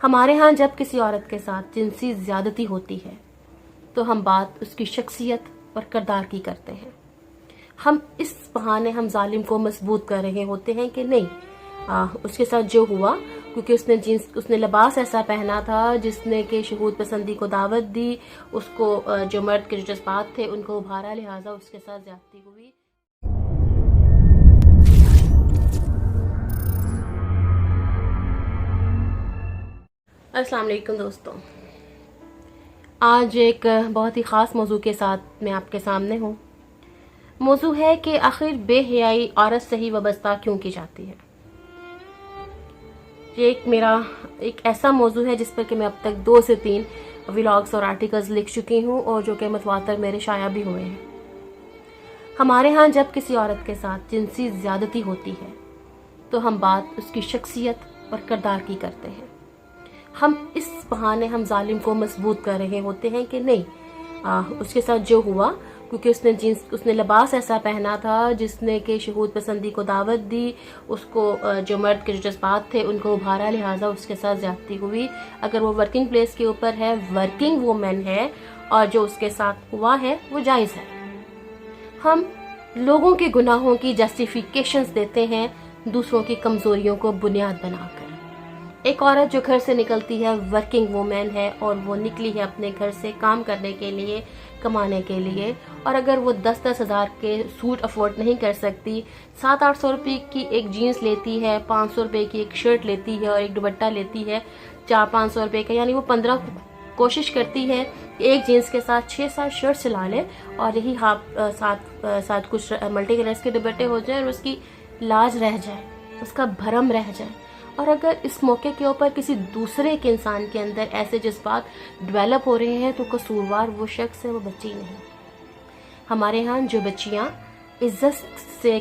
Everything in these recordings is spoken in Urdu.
ہمارے ہاں جب کسی عورت کے ساتھ جنسی زیادتی ہوتی ہے تو ہم بات اس کی شخصیت اور کردار کی کرتے ہیں. ہم اس بہانے ہم ظالم کو مضبوط کر رہے ہوتے ہیں کہ نہیں اس کے ساتھ جو ہوا کیونکہ اس نے لباس ایسا پہنا تھا جس نے کہ شہود پسندی کو دعوت دی، اس کو جو مرد کے جو جذبات تھے ان کو ابھارا، لہٰذا اس کے ساتھ زیادتی ہوئی. السلام علیکم دوستوں، آج ایک بہت ہی خاص موضوع کے ساتھ میں آپ کے سامنے ہوں. موضوع ہے کہ آخر بے حیائی عورت سے ہی وابستہ کیوں کی جاتی ہے. یہ میرا ایک ایسا موضوع ہے جس پر کہ میں اب تک 2 سے 3 ولاگز اور آرٹیکلز لکھ چکی ہوں اور جو کہ متواتر میرے شائع بھی ہوئے ہیں. ہمارے ہاں جب کسی عورت کے ساتھ جنسی زیادتی ہوتی ہے تو ہم بات اس کی شخصیت اور کردار کی کرتے ہیں. ہم اس بہانے ہم ظالم کو مضبوط کر رہے ہوتے ہیں کہ نہیں اس کے ساتھ جو ہوا کیونکہ اس نے لباس ایسا پہنا تھا جس نے کہ شہود پسندی کو دعوت دی، اس کو جو مرد کے جو جذبات تھے ان کو ابھارا، لہٰذا اس کے ساتھ زیادتی ہوئی. اگر وہ ورکنگ پلیس کے اوپر ہے، ورکنگ وومن ہے اور جو اس کے ساتھ ہوا ہے وہ جائز ہے. ہم لوگوں کے گناہوں کی جسٹیفیکیشنز دیتے ہیں دوسروں کی کمزوریوں کو بنیاد بنا کر. ایک عورت جو گھر سے نکلتی ہے، ورکنگ وومن ہے اور وہ نکلی ہے اپنے گھر سے کام کرنے کے لیے، کمانے کے لیے، اور اگر وہ 10-10 ہزار کے سوٹ افورڈ نہیں کر سکتی، 700-800 روپے کی ایک جینس لیتی ہے، 500 روپے کی ایک شرٹ لیتی ہے اور ایک دوپٹہ لیتی ہے 400-500 روپے کا، یعنی وہ 15 کوشش کرتی ہے کہ ایک جینس کے ساتھ 6-7 شرٹ سلا لے اور یہی ساتھ کچھ ملٹی کلرز کے دوپٹے ہو جائیں اور اس کی لاج رہ جائے، اس کا بھرم رہ جائے. اور اگر اس موقع کے اوپر کسی دوسرے کے انسان کے اندر ایسے جذبات ڈیولپ ہو رہے ہیں تو قصوروار وہ شخص ہے، وہ بچی نہیں. ہمارے ہاں جو بچیاں عزت سے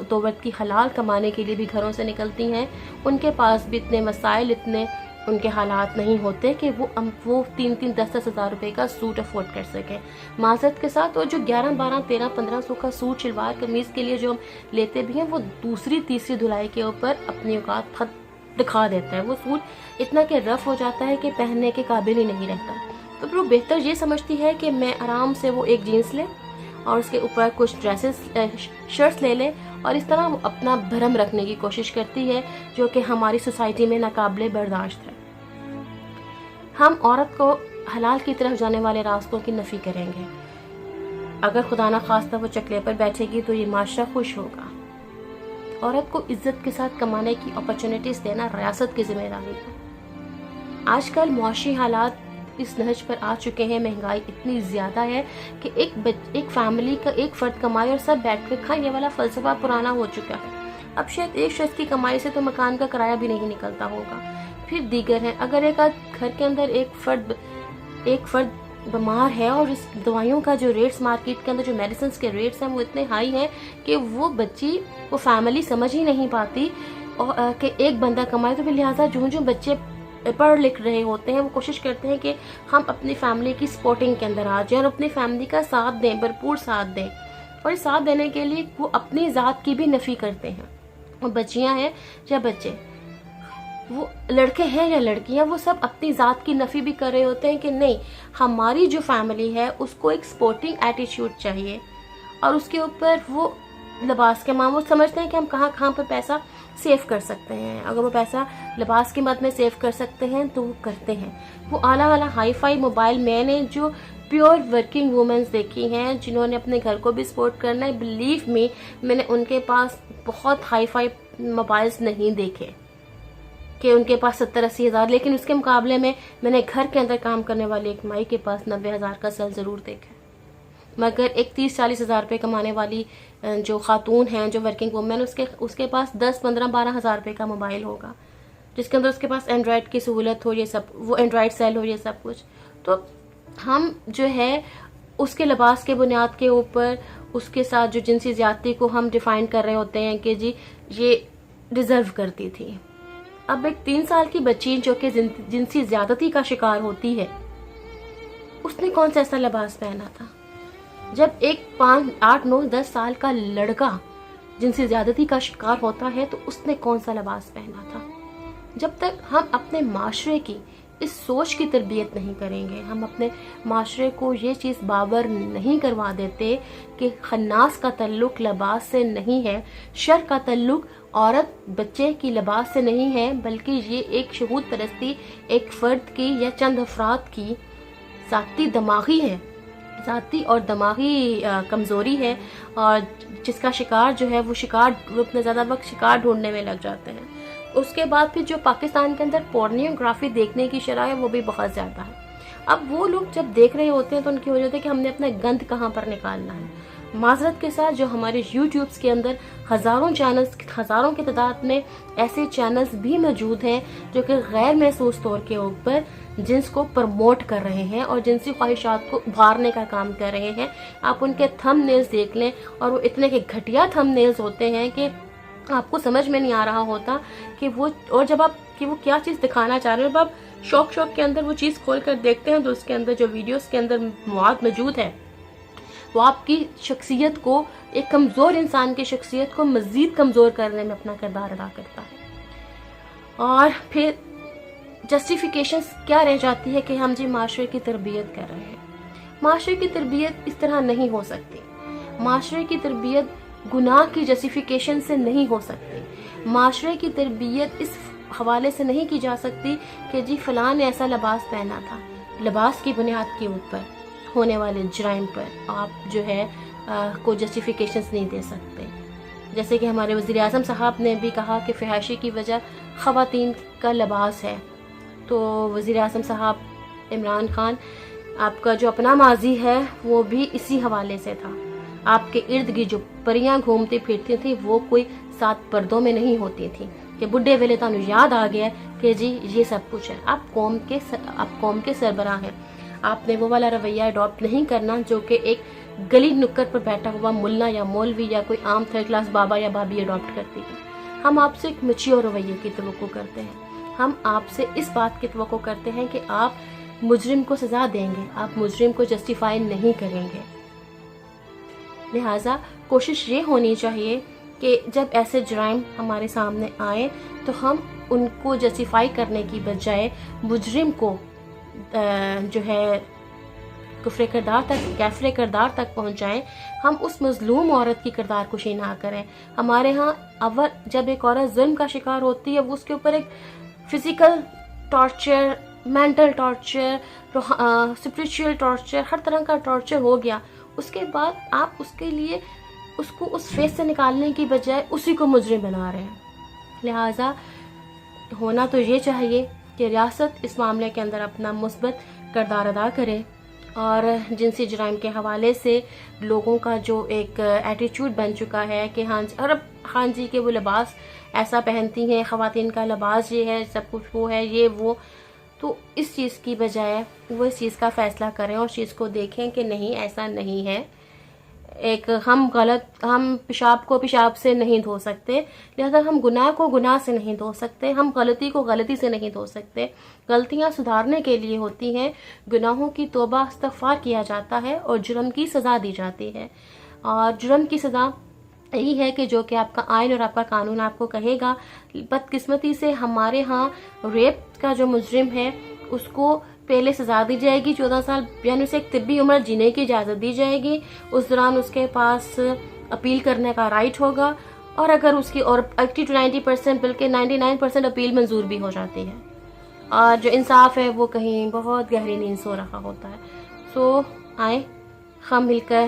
دو وقت کی حلال کمانے کے لیے بھی گھروں سے نکلتی ہیں، ان کے پاس بھی اتنے مسائل، اتنے ان کے حالات نہیں ہوتے کہ وہ 3-10 ہزار روپے کا سوٹ افورڈ کر سکیں. معذرت کے ساتھ، اور جو 11-12-13-1500 کا سوٹ شلوار قمیض کے لیے جو ہم لیتے بھی ہیں وہ دوسری تیسری دھلائی کے اوپر اپنی اوقات دکھا دیتا ہے. وہ سوٹ اتنا کہ رف ہو جاتا ہے کہ پہننے کے قابل ہی نہیں رہتا. تو پھر وہ بہتر یہ سمجھتی ہے کہ میں آرام سے وہ ایک جینس لے اور اس کے اوپر کچھ شرٹس لے لے، اور اس طرح وہ اپنا بھرم رکھنے کی کوشش کرتی ہے جو کہ ہماری سوسائٹی میں ناقابل برداشت ہے. ہم عورت کو حلال کی طرف جانے والے راستوں کی نفی کریں گے. اگر خدا نخواستہ وہ چکلے پر بیٹھے گی تو یہ معاشرہ خوش ہوگا. عورت کو عزت کے ساتھ کمانے کی اپرچونٹیز دینا ریاست کی ذمہ داری ہے. آج کل معاشی حالات اس نہج پر آ چکے ہیں، مہنگائی اتنی زیادہ ہے کہ ایک فیملی کا ایک فرد کمائے اور سب بیٹھ کر کھائے، یہ والا فلسفہ پرانا ہو چکا ہے. اب شاید ایک شخص کی کمائی سے تو مکان کا کرایہ بھی نہیں نکلتا ہوگا. پھر دیگر ہیں، اگر ایک گھر کے اندر ایک فرد بیمار ہے اور اس دوائیوں کا جو ریٹس مارکیٹ کے اندر جو میڈیسنز کے ریٹس ہیں وہ اتنے ہائی ہیں کہ وہ فیملی سمجھ ہی نہیں پاتی کہ ایک بندہ کمائے. تو لہٰذا جو بچے پڑھ لکھ رہے ہوتے ہیں وہ کوشش کرتے ہیں کہ ہم اپنی فیملی کی سپورٹنگ کے اندر آ جائیں اور اپنی فیملی کا ساتھ دیں، بھرپور ساتھ دیں. اور اس ساتھ دینے کے لیے وہ اپنی ذات کی بھی نفی کرتے ہیں. وہ بچیاں ہیں یا بچے، وہ لڑکے ہیں یا لڑکیاں، وہ سب اپنی ذات کی نفی بھی کر رہے ہوتے ہیں کہ نہیں، ہماری جو فیملی ہے اس کو ایک سپورٹنگ ایٹیٹیوڈ چاہیے. اور اس کے اوپر وہ لباس کے وہ سمجھتے ہیں کہ ہم کہاں پر پیسہ سیو کر سکتے ہیں. اگر وہ پیسہ لباس کی مد میں سیو کر سکتے ہیں تو وہ کرتے ہیں. وہ اعلیٰ ہائی فائی موبائل، میں نے جو پیور ورکنگ وومنز دیکھی ہیں جنہوں نے اپنے گھر کو بھی سپورٹ کرنا ہے، بلیو می، میں نے ان کے پاس بہت ہائی فائی موبائلز نہیں دیکھے کہ ان کے پاس 70-80 ہزار، لیکن اس کے مقابلے میں نے گھر کے اندر کام کرنے والی ایک مائی کے پاس 90 ہزار کا سیل ضرور دیکھا. مگر ایک 30-40 ہزار روپے کمانے والی جو خاتون ہیں، جو ورکنگ وومن، اس کے پاس 10-15-12 ہزار روپے کا موبائل ہوگا جس کے اندر اس کے پاس اینڈرائڈ کی سہولت ہو، یہ سب وہ اینڈرائڈ سیل ہو، یہ سب کچھ. تو ہم جو ہے اس کے لباس کے بنیاد کے اوپر اس کے ساتھ جو جنسی زیادتی کو ہم ڈیفائن کر رہے ہوتے ہیں کہ جی یہ ڈیزرو کرتی تھی. اب ایک 3 سال کی بچی جو کہ جنسی زیادتی کا شکار ہوتی ہے، اس نے کون سا ایسا لباس پہنا تھا؟ جب ایک 5, 8, 9, 10 سال کا لڑکا جنسی زیادتی کا شکار ہوتا ہے تو اس نے کون سا لباس پہنا تھا؟ جب تک ہم اپنے معاشرے کی اس سوچ کی تربیت نہیں کریں گے، ہم اپنے معاشرے کو یہ چیز باور نہیں کروا دیتے کہ خناس کا تعلق لباس سے نہیں ہے، شر کا تعلق عورت بچے کی لباس سے نہیں ہے، بلکہ یہ ایک شہود پرستی ایک فرد کی یا چند افراد کی ذاتی دماغی ہے، ذاتی اور دماغی کمزوری ہے، اور جس کا شکار جو ہے وہ اتنا زیادہ وقت شکار ڈھونڈنے میں لگ جاتے ہیں۔ اس کے بعد پھر جو پاکستان کے اندر پورنوگرافی دیکھنے کی شرح ہے وہ بھی بہت زیادہ ہے۔ اب وہ لوگ جب دیکھ رہے ہوتے ہیں تو ان کی وجہ ہے کہ ہم نے اپنا گند کہاں پر نکالنا ہے۔ معذرت کے ساتھ جو ہمارے یوٹیوبس کے اندر ہزاروں کی تعداد میں ایسے چینلز بھی موجود ہیں جو کہ غیر محسوس طور کے اوپر جنس کو پروموٹ کر رہے ہیں اور جنسی خواہشات کو ابھارنے کا کام کر رہے ہیں۔ آپ ان کے تھم نیلز دیکھ لیں اور وہ اتنے کے گھٹیا تھم نیلز ہوتے ہیں کہ آپ کو سمجھ میں نہیں آ رہا ہوتا کہ وہ کیا چیز دکھانا چاہ رہے ہیں۔ جب آپ شوق کے اندر وہ چیز کھول کر دیکھتے ہیں تو اس کے اندر جو ویڈیوز کے اندر مواد موجود ہے وہ آپ کی شخصیت کو، ایک کمزور انسان کی شخصیت کو مزید کمزور کرنے میں اپنا کردار ادا کرتا ہے۔ اور پھر جسٹیفیکیشنز کیا رہ جاتی ہے کہ ہم جی معاشرے کی تربیت کر رہے ہیں۔ معاشرے کی تربیت اس طرح نہیں ہو سکتی۔ معاشرے کی تربیت گناہ کی جسٹیفیکیشن سے نہیں ہو سکتی۔ معاشرے کی تربیت اس حوالے سے نہیں کی جا سکتی کہ جی فلاں نے ایسا لباس پہنا تھا، لباس کی بنیاد کے اوپر ہونے والے جرائم پر آپ جو ہے کوئی جسٹیفیکیشنز نہیں دے سکتے۔ جیسے کہ ہمارے وزیر اعظم صاحب نے بھی کہا کہ فحاشی کی وجہ خواتین کا لباس ہے، تو وزیر اعظم صاحب عمران خان، آپ کا جو اپنا ماضی ہے وہ بھی اسی حوالے سے تھا۔ آپ کے ارد گرد جو پریاں گھومتی پھرتی تھیں وہ کوئی 7 پردوں میں نہیں ہوتی تھیں کہ بڈھے ویلے تانوں یاد آ گیا کہ جی یہ سب کچھ ہے۔ آپ قوم کے سربراہ ہیں، آپ نے وہ والا رویہ اڈاپٹ نہیں کرنا جو کہ ایک گلی نکر پر بیٹھا ہوا ملا یا مولوی یا کوئی عام 3rd کلاس بابا یا بابی اڈاپٹ کرتی ہے۔ ہم آپ سے ایک میچور رویے کی توقع کرتے ہیں۔ ہم آپ سے اس بات کی توقع کرتے ہیں کہ آپ مجرم کو سزا دیں گے، آپ مجرم کو جسٹیفائی نہیں کریں گے۔ لہٰذا کوشش یہ ہونی چاہیے کہ جب ایسے جرائم ہمارے سامنے آئیں تو ہم ان کو جسٹیفائی کرنے کی بجائے مجرم کو جو ہے کیفر کردار تک پہنچائیں۔ ہم اس مظلوم عورت کی کردار کشی نہ کریں۔ ہمارے ہاں اول جب ایک عورت ظلم کا شکار ہوتی ہے وہ اس کے اوپر ایک physical torture, mental torture, spiritual torture, ہر طرح کا ٹارچر ہو گیا، اس کے بعد آپ اس کے لیے اس کو اس فیس سے نکالنے کی بجائے اسی کو مجرم بنا رہے ہیں۔ لہٰذا ہونا تو یہ چاہیے کہ ریاست اس معاملے کے اندر اپنا مثبت کردار ادا کرے اور جنسی جرائم کے حوالے سے لوگوں کا جو ایک ایٹیچیوڈ بن چکا ہے کہ ہاں جی کہ وہ لباس ایسا پہنتی ہیں، خواتین کا لباس یہ ہے، سب کچھ وہ ہے، یہ وہ، تو اس چیز کی بجائے وہ اس چیز کا فیصلہ کریں اور چیز کو دیکھیں کہ نہیں ایسا نہیں ہے۔ ہم پیشاب کو پیشاب سے نہیں دھو سکتے، لہذا ہم گناہ کو گناہ سے نہیں دھو سکتے، ہم غلطی کو غلطی سے نہیں دھو سکتے۔ غلطیاں سدھارنے کے لیے ہوتی ہیں، گناہوں کی توبہ استغفار کیا جاتا ہے اور جرم کی سزا دی جاتی ہے۔ اور جرم کی سزا یہی ہے کہ جو کہ آپ کا آئین اور آپ کا قانون آپ کو کہے گا۔ بدقسمتی سے ہمارے ہاں ریپ کا جو مجرم ہے اس کو پہلے سزا دی جائے گی 14 سال، یعنی اسے ایک طبی عمر جینے کی اجازت دی جائے گی۔ اس دوران اس کے پاس اپیل کرنے کا رائٹ ہوگا، اور اگر اس کی اور 80 to 90% بلکہ 99% اپیل منظور بھی ہو جاتی ہے، اور جو انصاف ہے وہ کہیں بہت گہری نیند سو رہا ہوتا ہے۔ آئیں ہم مل کر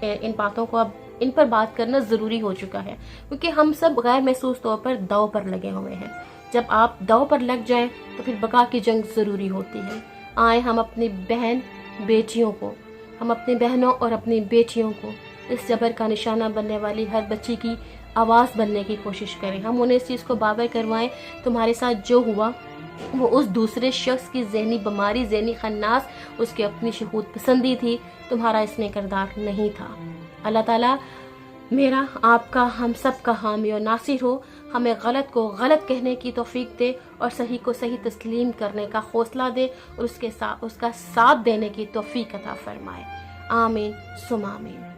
ان باتوں کو اب ان پر بات کرنا ضروری ہو چکا ہے، کیونکہ ہم سب غیر محسوس طور پر داؤ پر لگے ہوئے ہیں۔ جب آپ داؤ پر لگ جائیں تو پھر بقا کی جنگ ضروری ہوتی ہے۔ آئیں ہم اپنی بہنوں اور اپنی بیٹیوں کو اس جبر کا نشانہ بننے والی ہر بچی کی آواز بننے کی کوشش کریں۔ ہم انہیں اس چیز کو باور کروائیں تمہارے ساتھ جو ہوا وہ اس دوسرے شخص کی ذہنی بیماری، ذہنی خناس، اس کی اپنی شہود پسندی تھی، تمہارا اس میں کردار نہیں تھا۔ اللہ تعالیٰ میرا، آپ کا، ہم سب کا حامی اور ناصر ہو، ہمیں غلط کو غلط کہنے کی توفیق دے اور صحیح کو صحیح تسلیم کرنے کا حوصلہ دے اور اس کا ساتھ دینے کی توفیق عطا فرمائے۔ آمین ثم آمین۔